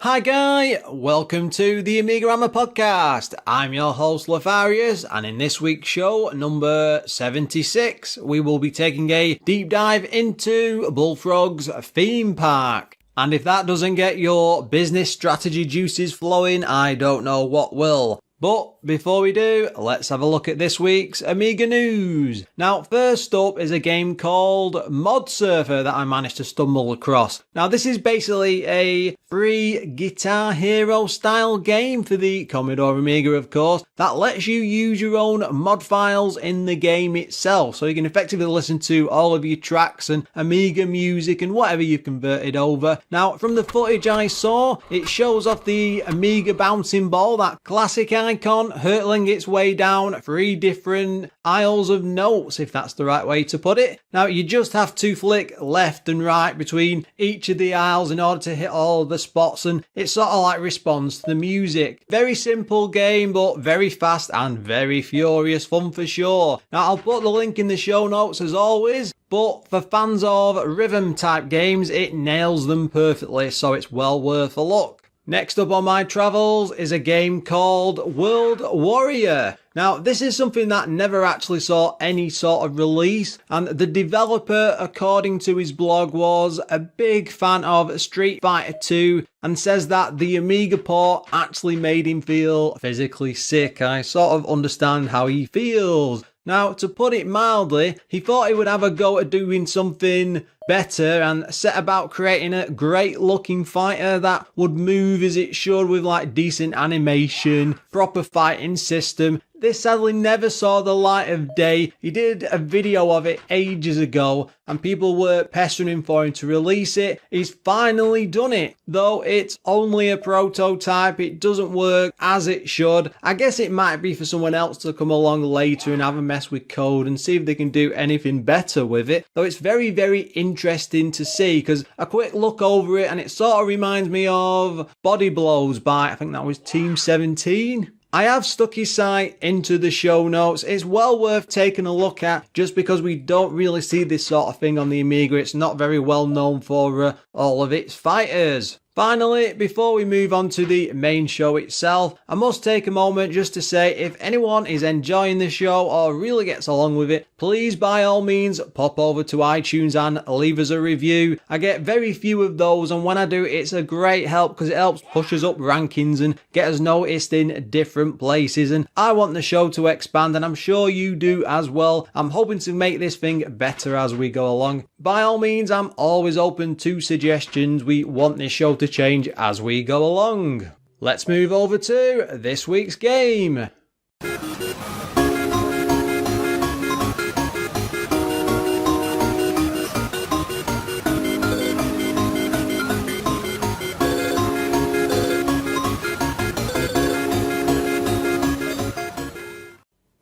Hi Guy, welcome to the AMIGArama podcast. I'm your host Lefarius, and in this week's show, number 76, we will be taking a deep dive into Bullfrogs theme park. And if that doesn't get your business strategy juices flowing, I don't know what will. But before we do, let's have a look at this week's Amiga news. Now, first up is a game called ModSurfer that I managed to stumble across. Now, this is basically a free Guitar Hero style game for the Commodore Amiga, of course, that lets you use your own mod files in the game itself. So you can effectively listen to all of your tracks and Amiga music and whatever you've converted over. Now, from the footage I saw, it shows off the Amiga bouncing ball, that classic icon hurtling its way down 3 different aisles of notes, if that's the right way to put it. Now, you just have to flick left and right between each of the aisles in order to hit all of the spots, and it sort of like responds to the music. Very simple game, but very fast and very furious fun for sure. Now, I'll put the link in the show notes as always, but for fans of rhythm type games, it nails them perfectly, so it's well worth a look. Next up on my travels is a game called World Warrior. Now, this is something that never actually saw any sort of release, and the developer, according to his blog, was a big fan of Street Fighter 2 and says that the Amiga port actually made him feel physically sick. I sort of understand how he feels. Now, to put it mildly, he thought he would have a go at doing something better and set about creating a great looking fighter that would move as it should with like decent animation, proper fighting system. This sadly never saw the light of day. He did a video of it ages ago and people were pestering him for him to release it. He's finally done it. Though it's only a prototype, it doesn't work as it should. I guess it might be for someone else to come along later and have a mess with code and see if they can do anything better with it. Though it's very, very interesting to see, because a quick look over it and it sort of reminds me of Body Blows by, I think that was Team 17. I have stuck his site into the show notes. It's well worth taking a look at just because we don't really see this sort of thing on the Amiga. It's not very well known for all of its fighters. Finally, before we move on to the main show itself, I must take a moment just to say if anyone is enjoying the show or really gets along with it, please by all means pop over to iTunes and leave us a review. I get very few of those, and when I do, it's a great help because it helps push us up rankings and get us noticed in different places, and I want the show to expand and I'm sure you do as well. I'm hoping to make this thing better as we go along. By all means, I'm always open to suggestions. We want this show to change as we go along. Let's move over to this week's game.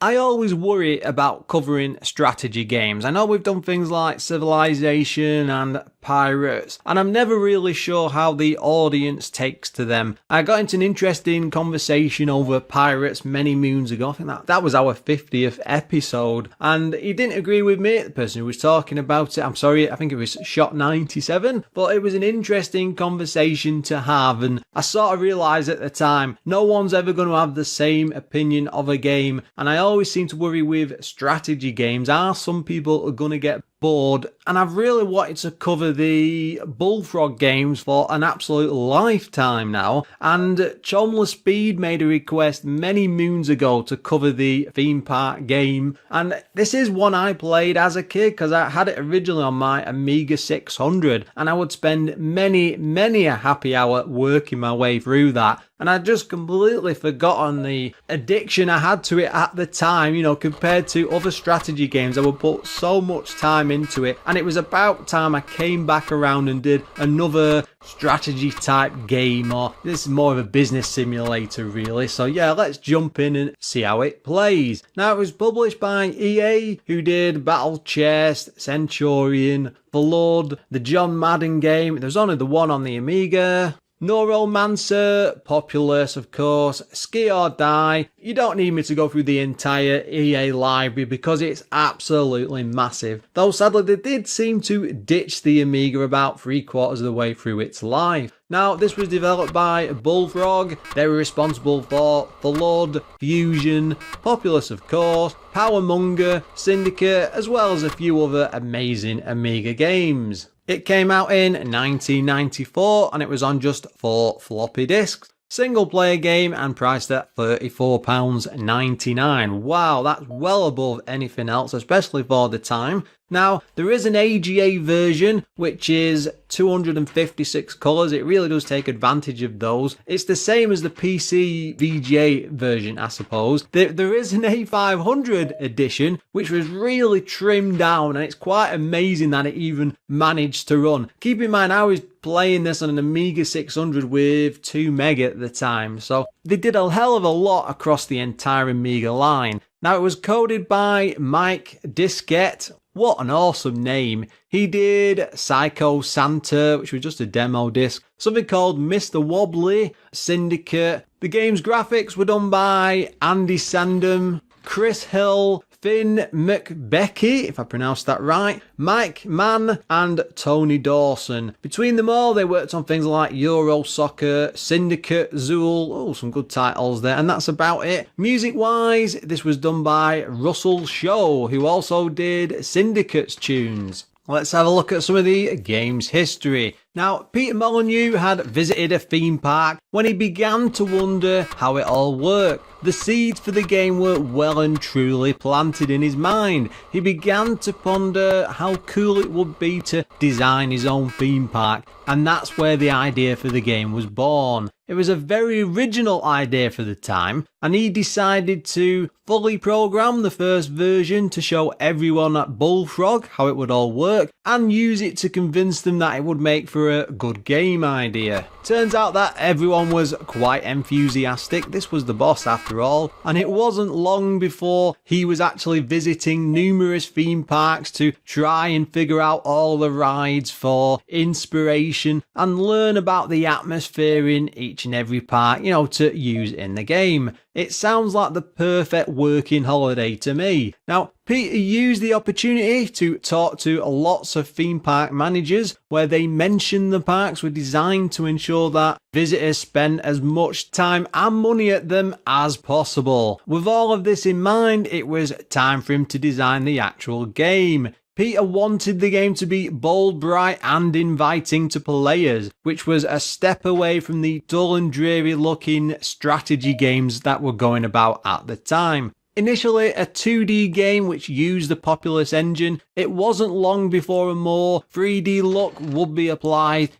I always worry about covering strategy games. I know we've done things like Civilization and Pirates, and I'm never really sure how the audience takes to them. I got into an interesting conversation over Pirates many moons ago. I think that was our 50th episode, and he didn't agree with me, the person who was talking about it. I'm sorry, I think it was Shot 97, but it was an interesting conversation to have, and I sort of realised at the time, no one's ever going to have the same opinion of a game, and I always seem to worry with strategy games. Are some people going to get bored? And I've really wanted to cover the Bullfrog games for an absolute lifetime now, and Chomla Speed made a request many moons ago to cover the theme park game, and this is one I played as a kid because I had it originally on my Amiga 600, and I would spend many a happy hour working my way through that, and I'd just completely forgotten the addiction I had to it at the time. You know, compared to other strategy games, I would put so much time into it, and it was about time I came back around and did another strategy type game, or this is more of a business simulator really. So yeah, let's jump in and see how it plays. Now, it was published by EA, who did Battle Chest, Centurion, Flood, the John Madden game. There's only the one on the Amiga. Neuromancer, Populous of course, Ski or Die. You don't need me to go through the entire EA library because it's absolutely massive. Though sadly they did seem to ditch the Amiga about 3/4 of the way through its life. Now, this was developed by Bullfrog. They were responsible for Flood, Fusion, Populous of course, Powermonger, Syndicate, as well as a few other amazing Amiga games. It came out in 1994 and it was on just 4 floppy disks. Single player game and priced at £34.99. Wow, that's well above anything else, especially for the time. Now, there is an AGA version, which is 256 colours. It really does take advantage of those. It's the same as the PC VGA version, I suppose. There is an A500 edition, which was really trimmed down, and it's quite amazing that it even managed to run. Keep in mind, I was playing this on an Amiga 600 with 2 meg at the time, so they did a hell of a lot across the entire Amiga line. Now, it was coded by Mike Diskette. What an awesome name. He did Psycho Santa, which was just a demo disc, something called Mr. Wobbly, Syndicate. The game's graphics were done by Andy Sandham, Chris Hill, Finn McBecky, if I pronounced that right, Mike Mann, and Tony Dawson. Between them all, they worked on things like Euro Soccer, Syndicate, Zool, oh, some good titles there, and that's about it. Music-wise, this was done by Russell Shaw, who also did Syndicate's tunes. Let's have a look at some of the game's history. Now, Peter Molyneux had visited a theme park when he began to wonder how it all worked. The seeds for the game were well and truly planted in his mind. He began to ponder how cool it would be to design his own theme park, and that's where the idea for the game was born. It was a very original idea for the time, and he decided to fully program the first version to show everyone at Bullfrog how it would all work, and use it to convince them that it would make for a good game idea. Turns out that everyone was quite enthusiastic. This was the boss after all, and it wasn't long before he was actually visiting numerous theme parks to try and figure out all the rides for inspiration and learn about the atmosphere in each and every park, to use in the game. It sounds like the perfect working holiday to me. Now, Peter used the opportunity to talk to lots of theme park managers where they mentioned the parks were designed to ensure that visitors spend as much time and money at them as possible. With all of this in mind, it was time for him to design the actual game. Peter wanted the game to be bold, bright and inviting to players, which was a step away from the dull and dreary looking strategy games that were going about at the time. Initially a 2D game which used the Populous engine, it wasn't long before a more 3D look would be applied,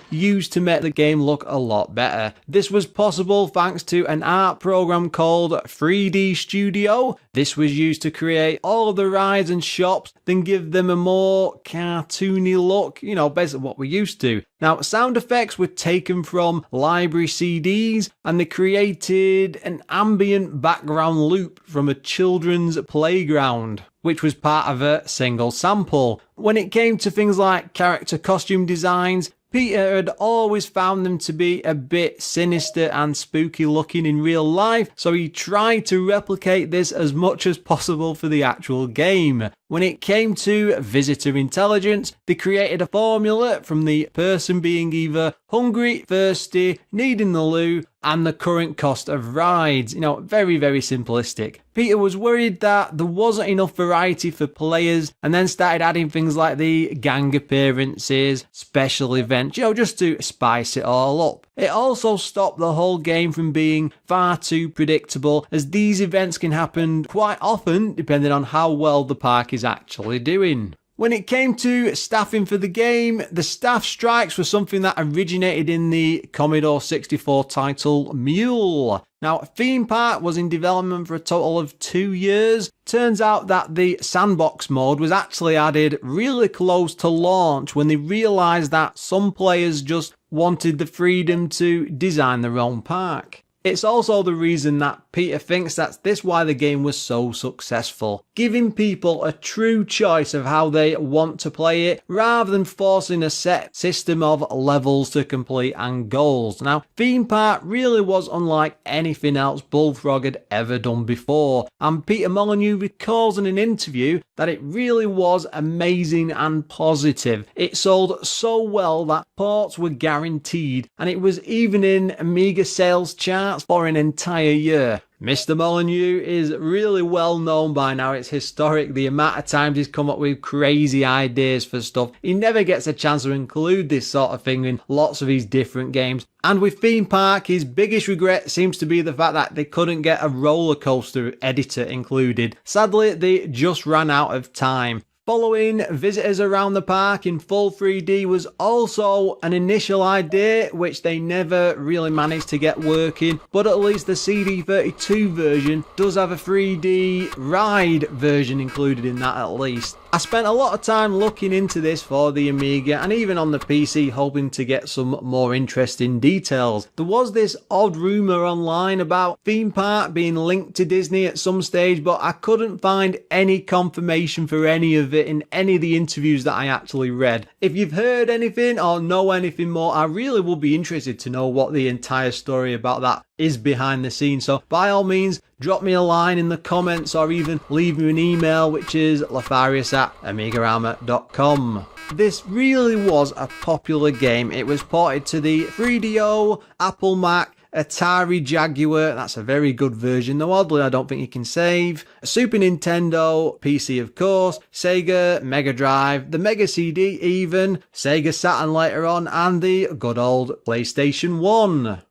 used to make the game look a lot better. This was possible thanks to an art program called 3D Studio. This was used to create all of the rides and shops, then give them a more cartoony look, basically what we're used to. Now, sound effects were taken from library CDs, and they created an ambient background loop from a children's playground, which was part of a single sample. When it came to things like character costume designs, Peter had always found them to be a bit sinister and spooky looking in real life, so he tried to replicate this as much as possible for the actual game. When it came to visitor intelligence, they created a formula from the person being either hungry, thirsty, needing the loo, and the current cost of rides. Very, very simplistic. Peter was worried that there wasn't enough variety for players, and then started adding things like the gang appearances, special events, just to spice it all up. It also stopped the whole game from being far too predictable, as these events can happen quite often depending on how well the park is actually doing. When it came to staffing for the game, the staff strikes were something that originated in the Commodore 64 title Mule. Now, Theme Park was in development for a total of 2 years. Turns out that the sandbox mode was actually added really close to launch when they realised that some players just wanted the freedom to design their own park. It's also the reason that Peter thinks that's this why the game was so successful, giving people a true choice of how they want to play it rather than forcing a set system of levels to complete and goals. Now, Theme Park really was unlike anything else Bullfrog had ever done before, and Peter Molyneux recalls in an interview that it really was amazing and positive. It sold so well that ports were guaranteed, and it was even in Amiga sales charts for an entire year. Mr. Molyneux is really well known by now. It's historic the amount of times he's come up with crazy ideas for stuff. He never gets a chance to include this sort of thing in lots of his different games. And with Theme Park, his biggest regret seems to be the fact that they couldn't get a roller coaster editor included. Sadly, they just ran out of time. Following visitors around the park in full 3D was also an initial idea which they never really managed to get working, but at least the CD32 version does have a 3D ride version included in that at least. I spent a lot of time looking into this for the Amiga and even on the PC hoping to get some more interesting details. There was this odd rumour online about Theme Park being linked to Disney at some stage, but I couldn't find any confirmation for any of it in any of the interviews that I actually read. If you've heard anything or know anything more, I really would be interested to know what the entire story about that is behind the scenes. So by all means, drop me a line in the comments or even leave me an email, which is lafarius@amigarama.com. This really was a popular game. It was ported to the 3DO, Apple Mac, Atari Jaguar, that's a very good version, though oddly I don't think you can save, Super Nintendo, PC of course, Sega, Mega Drive, the Mega CD even, Sega Saturn later on, and the good old PlayStation 1.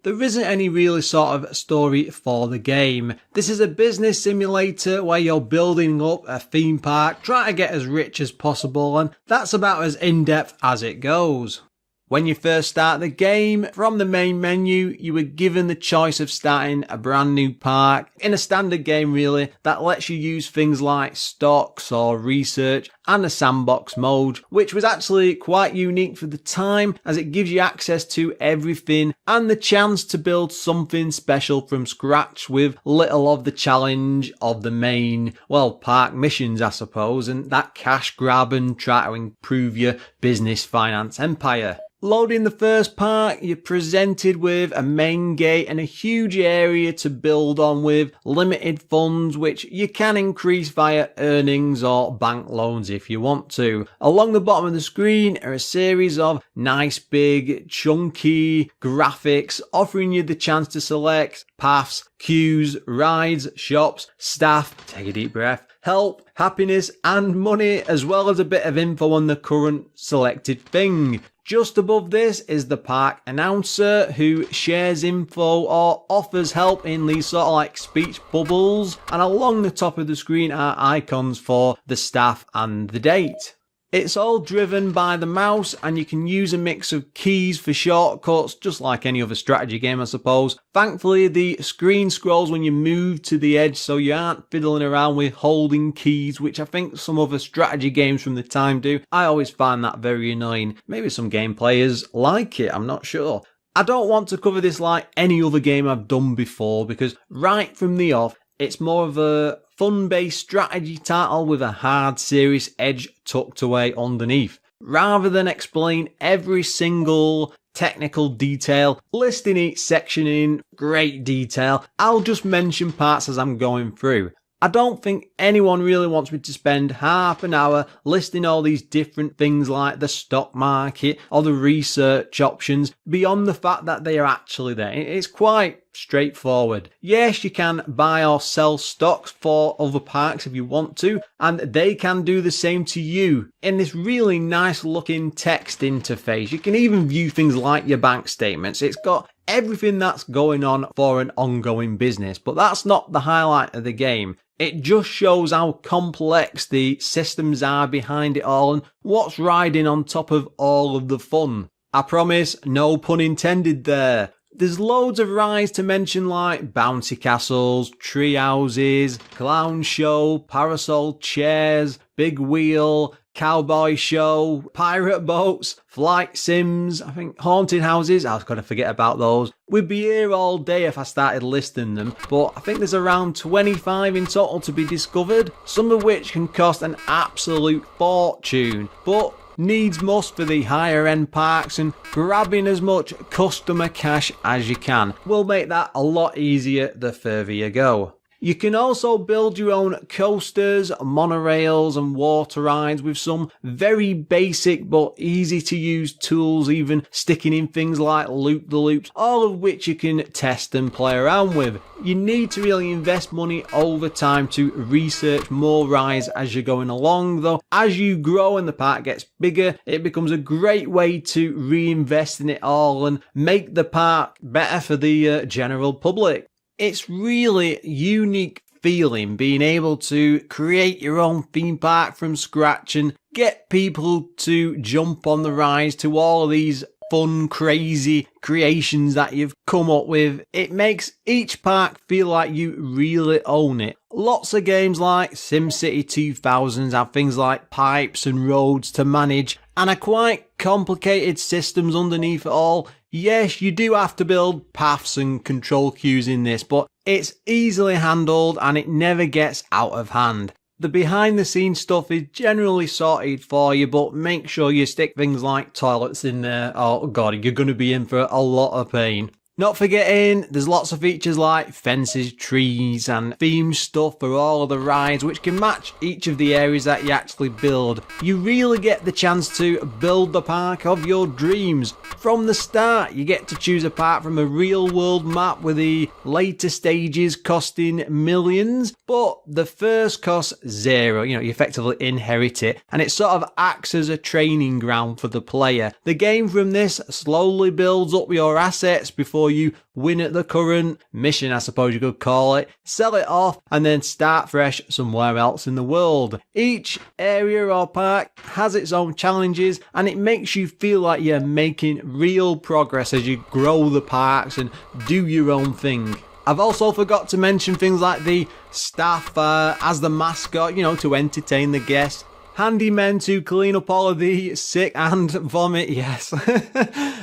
There isn't any really sort of story for the game. This is a business simulator where you're building up a theme park, trying to get as rich as possible, and that's about as in-depth as it goes. When you first start the game, from the main menu, you were given the choice of starting a brand new park, in a standard game really, that lets you use things like stocks or research and a sandbox mode, which was actually quite unique for the time as it gives you access to everything and the chance to build something special from scratch with little of the challenge of the main, well, park missions I suppose, and that cash grab and try to improve your business finance empire. Loading the first park, you're presented with a main gate and a huge area to build on with limited funds which you can increase via earnings or bank loans if you want to. Along the bottom of the screen are a series of nice big chunky graphics offering you the chance to select paths, queues, rides, shops, staff, take a deep breath, help, happiness and money, as well as a bit of info on the current selected thing. Just above this is the park announcer who shares info or offers help in these sort of like speech bubbles, and along the top of the screen are icons for the staff and the date. It's all driven by the mouse and you can use a mix of keys for shortcuts, just like any other strategy game I suppose. Thankfully the screen scrolls when you move to the edge so you aren't fiddling around with holding keys, which I think some other strategy games from the time do. I always find that very annoying. Maybe some game players like it, I'm not sure. I don't want to cover this like any other game I've done before because right from the off it's more of a fun-based strategy title with a hard, serious edge tucked away underneath. Rather than explain every single technical detail, listing each section in great detail, I'll just mention parts as I'm going through. I don't think anyone really wants me to spend half an hour listing all these different things like the stock market or the research options beyond the fact that they are actually there. It's quite straightforward. Yes, you can buy or sell stocks for other parks if you want to, and they can do the same to you in this really nice looking text interface. You can even view things like your bank statements. It's got everything that's going on for an ongoing business, but that's not the highlight of the game. It just shows how complex the systems are behind it all and what's riding on top of all of the fun. I promise, no pun intended there. There's loads of rides to mention like bouncy castles, tree houses, clown show, parasol chairs, big wheel, cowboy show, pirate boats, flight sims, I think haunted houses. I was going to forget about those. We'd be here all day if I started listing them, but I think there's around 25 in total to be discovered, some of which can cost an absolute fortune, but needs must for the higher end parks, and grabbing as much customer cash as you can will make that a lot easier the further you go. You can also build your own coasters, monorails and water rides with some very basic but easy to use tools, even sticking in things like loop-the-loops, all of which you can test and play around with. You need to really invest money over time to research more rides as you're going along, though as you grow and the park gets bigger, it becomes a great way to reinvest in it all and make the park better for the general public. It's really unique feeling being able to create your own theme park from scratch and get people to jump on the rides to all of these fun, crazy creations that you've come up with. It makes each park feel like you really own it. Lots of games like SimCity 2000s have things like pipes and roads to manage and are quite complicated systems underneath it all. Yes, you do have to build paths and control queues in this, but it's easily handled and it never gets out of hand. The behind the scenes stuff is generally sorted for you, but make sure you stick things like toilets in there. Oh god, you're going to be in for a lot of pain. Not forgetting, there's lots of features like fences, trees and theme stuff for all of the rides which can match each of the areas that you actually build. You really get the chance to build the park of your dreams. From the start, you get to choose a park from a real world map with the later stages costing millions, but the first costs zero. You effectively inherit it and it sort of acts as a training ground for the player. The game from this slowly builds up your assets before you win at the current mission, I suppose you could call it, sell it off and then start fresh somewhere else in the world. Each area or park has its own challenges and it makes you feel like you're making real progress as you grow the parks and do your own thing. I've also forgot to mention things like the staff as the mascot, to entertain the guests. Handymen to clean up all of the sick and vomit, yes.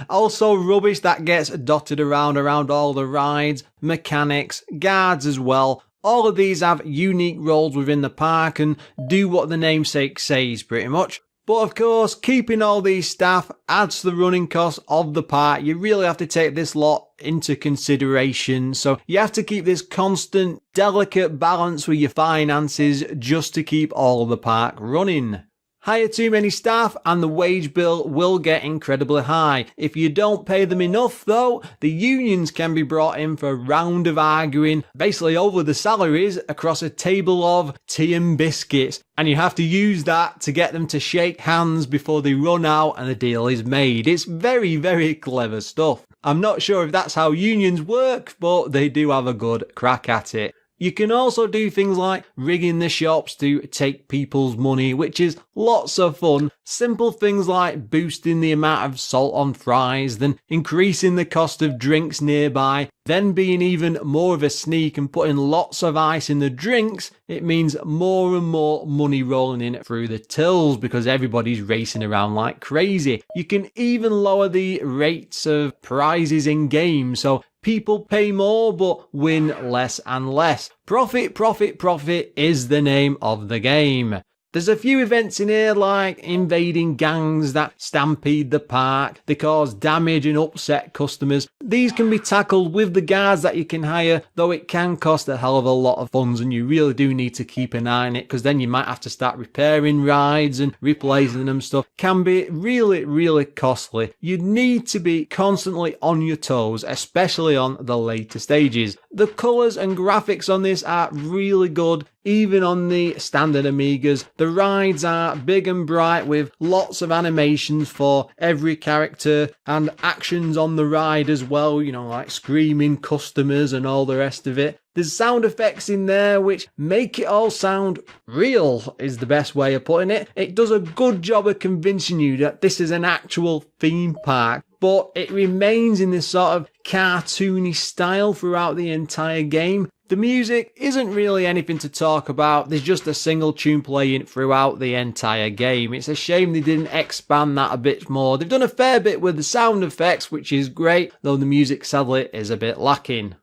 Also rubbish that gets dotted around all the rides, mechanics, guards as well. All of these have unique roles within the park and do what the namesake says pretty much. But of course, keeping all these staff adds to the running costs of the park. You really have to take this lot into consideration. So you have to keep this constant, delicate balance with your finances just to keep all of the park running. Hire too many staff and the wage bill will get incredibly high. If you don't pay them enough though, the unions can be brought in for a round of arguing, basically over the salaries across a table of tea and biscuits. And you have to use that to get them to shake hands before they run out and the deal is made. It's very, very clever stuff. I'm not sure if that's how unions work, but they do have a good crack at it. You can also do things like rigging the shops to take people's money, which is lots of fun. Simple things like boosting the amount of salt on fries, then increasing the cost of drinks nearby, then being even more of a sneak and putting lots of ice in the drinks. It means more and more money rolling in through the tills because everybody's racing around like crazy. You can even lower the rates of prizes in games, so people pay more but win less and less. Profit, profit, profit is the name of the game. There's a few events in here like invading gangs that stampede the park. They cause damage and upset customers. These can be tackled with the guards that you can hire, though it can cost a hell of a lot of funds and you really do need to keep an eye on it because then you might have to start repairing rides and replacing them. Stuff can be really, really costly. You need to be constantly on your toes, especially on the later stages. The colours and graphics on this are really good. Even on the standard Amigas, the rides are big and bright with lots of animations for every character and actions on the ride as well, like screaming customers and all the rest of it. There's sound effects in there which make it all sound real, is the best way of putting it. It does a good job of convincing you that this is an actual theme park, but it remains in this sort of cartoony style throughout the entire game. The music isn't really anything to talk about, there's just a single tune playing throughout the entire game. It's a shame they didn't expand that a bit more. They've done a fair bit with the sound effects, which is great, though the music sadly is a bit lacking.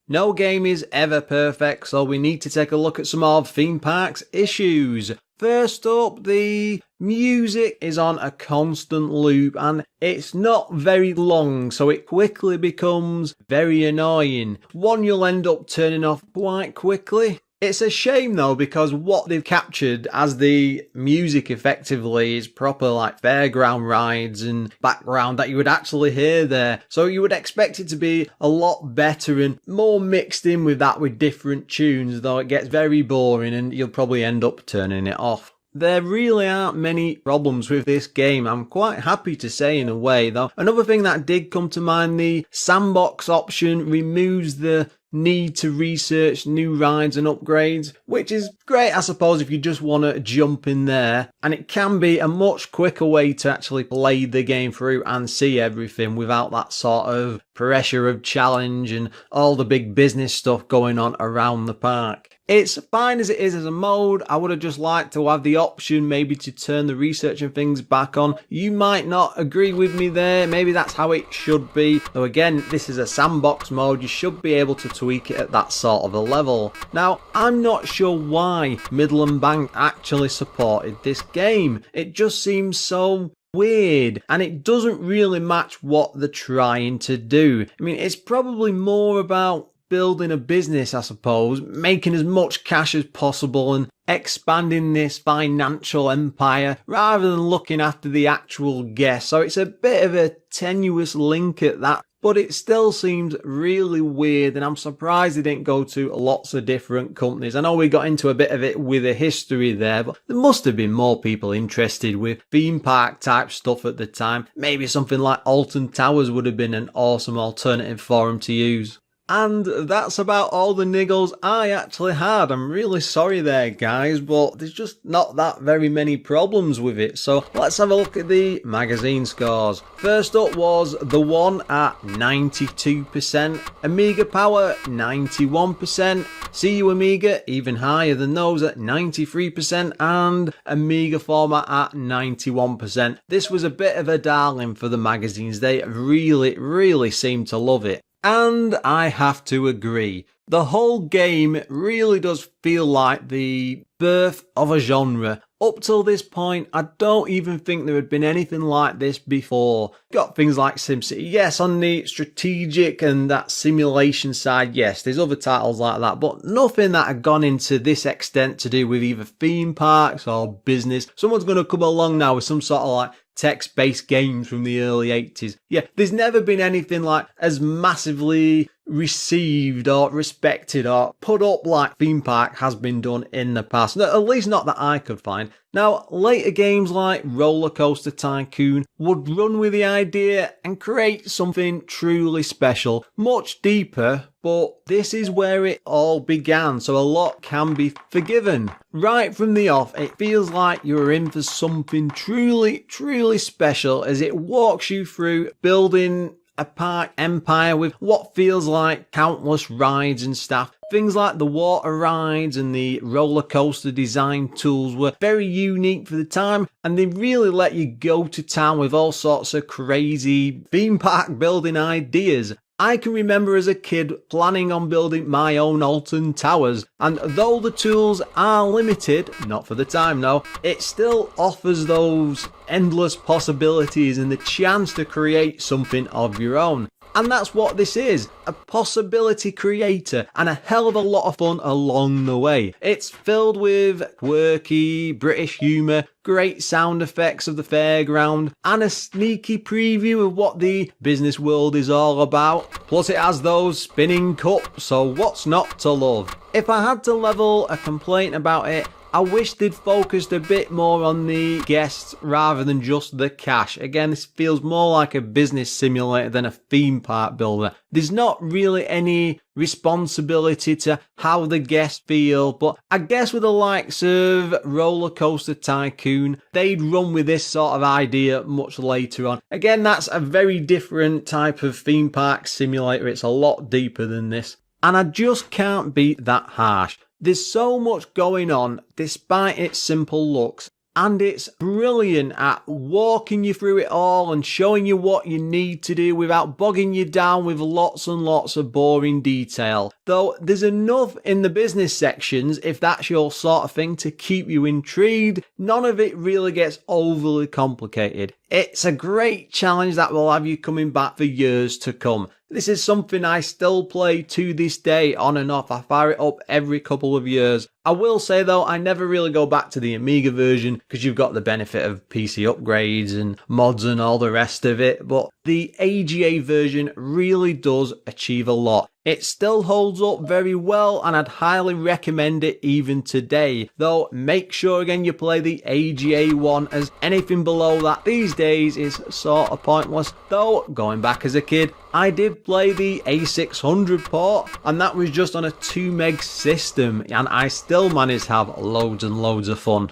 No game is ever perfect, so we need to take a look at some of theme park's issues. First up, the music is on a constant loop and it's not very long, so it quickly becomes very annoying. One you'll end up turning off quite quickly. It's a shame though, because what they've captured as the music effectively is proper like fairground rides and background that you would actually hear there. So you would expect it to be a lot better and more mixed in with that with different tunes, though it gets very boring and you'll probably end up turning it off. There really aren't many problems with this game, I'm quite happy to say in a way though. Another thing that did come to mind, the sandbox option removes the need to research new rides and upgrades, which is great I suppose if you just want to jump in there, and it can be a much quicker way to actually play the game through and see everything without that sort of pressure of challenge and all the big business stuff going on around the park. It's fine as it is as a mode. I would have just liked to have the option maybe to turn the research and things back on. You might not agree with me there. Maybe that's how it should be. Though again, this is a sandbox mode. You should be able to tweak it at that sort of a level. Now, I'm not sure why Midland Bank actually supported this game. It just seems so weird and it doesn't really match what they're trying to do. I mean, it's probably more about building a business, I suppose, making as much cash as possible and expanding this financial empire rather than looking after the actual guests. So it's a bit of a tenuous link at that, but it still seems really weird and I'm surprised they didn't go to lots of different companies. I know we got into a bit of it with a history there, but there must have been more people interested with theme park type stuff at the time. Maybe something like Alton Towers would have been an awesome alternative for them to use. And that's about all the niggles I actually had. I'm really sorry there, guys, but there's just not that very many problems with it. So let's have a look at the magazine scores. First up was The One at 92%, Amiga Power 91%, CU Amiga even higher than those at 93%, and Amiga Format at 91%. This was a bit of a darling for the magazines. They really seemed to love it. And I have to agree. The whole game really does feel like the birth of a genre. Up till this point, I don't even think there had been anything like this before. Got things like SimCity, yes, on the strategic and that simulation side, yes, there's other titles like that, but nothing that had gone into this extent to do with either theme parks or business. Someone's going to come along now with some sort of like text-based games from the early 80s. Yeah, there's never been anything like as massively received or respected or put up like Theme Park has been done in the past. At least not that I could find. Now, later games like Roller Coaster Tycoon would run with the idea and create something truly special, much deeper, but this is where it all began, so a lot can be forgiven. Right from the off, it feels like you're in for something truly special as it walks you through building a park empire with what feels like countless rides and stuff. Things like the water rides and the roller coaster design tools were very unique for the time, and they really let you go to town with all sorts of crazy theme park building ideas. I can remember as a kid planning on building my own Alton Towers, and though the tools are limited, not for the time no, it still offers those endless possibilities and the chance to create something of your own. And that's what this is, a possibility creator and a hell of a lot of fun along the way. It's filled with quirky British humour, great sound effects of the fairground, and a sneaky preview of what the business world is all about. Plus it has those spinning cups, so what's not to love? If I had to level a complaint about it, I wish they'd focused a bit more on the guests rather than just the cash. Again, this feels more like a business simulator than a theme park builder. There's not really any responsibility to how the guests feel, but I guess with the likes of Roller Coaster Tycoon, they'd run with this sort of idea much later on. Again, that's a very different type of theme park simulator. It's a lot deeper than this. And I just can't be that harsh. There's so much going on despite its simple looks. And it's brilliant at walking you through it all and showing you what you need to do without bogging you down with lots and lots of boring detail. Though there's enough in the business sections, if that's your sort of thing, to keep you intrigued. None of it really gets overly complicated. It's a great challenge that will have you coming back for years to come. This is something I still play to this day, on and off. I fire it up every couple of years. I will say though, I never really go back to the Amiga version because you've got the benefit of PC upgrades and mods and all the rest of it, but the AGA version really does achieve a lot. It still holds up very well and I'd highly recommend it even today, though make sure again you play the AGA one, as anything below that these days is sort of pointless. Though going back as a kid, I did play the A600 port and that was just on a 2 meg system and I still managed to have loads and loads of fun.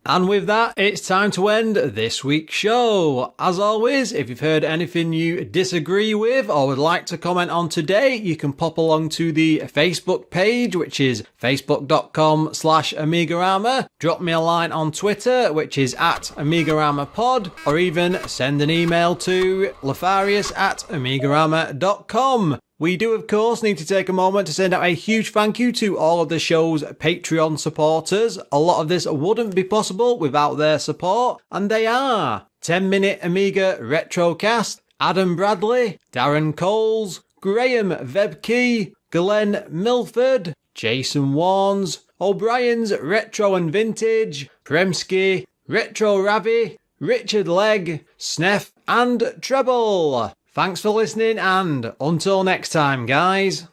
And with that, it's time to end this week's show. As always, if you've heard anything you disagree with or would like to comment on today, you can pop along to the Facebook page, which is facebook.com/AMIGArama. Drop me a line on Twitter, which is @AMIGAramaPod, or even send an email to lefarius@amigarama.com. We do, of course, need to take a moment to send out a huge thank you to all of the show's Patreon supporters. A lot of this wouldn't be possible without their support, and they are 10 Minute Amiga Retrocast, Adam Bradley, Darren Coles, Graham Vebke, Glenn Milford, Jason Warnes, O'Brien's Retro and Vintage, Premsky, Retro Ravi, Richard Legg, Sneff, and Treble. Thanks for listening, and until next time, guys.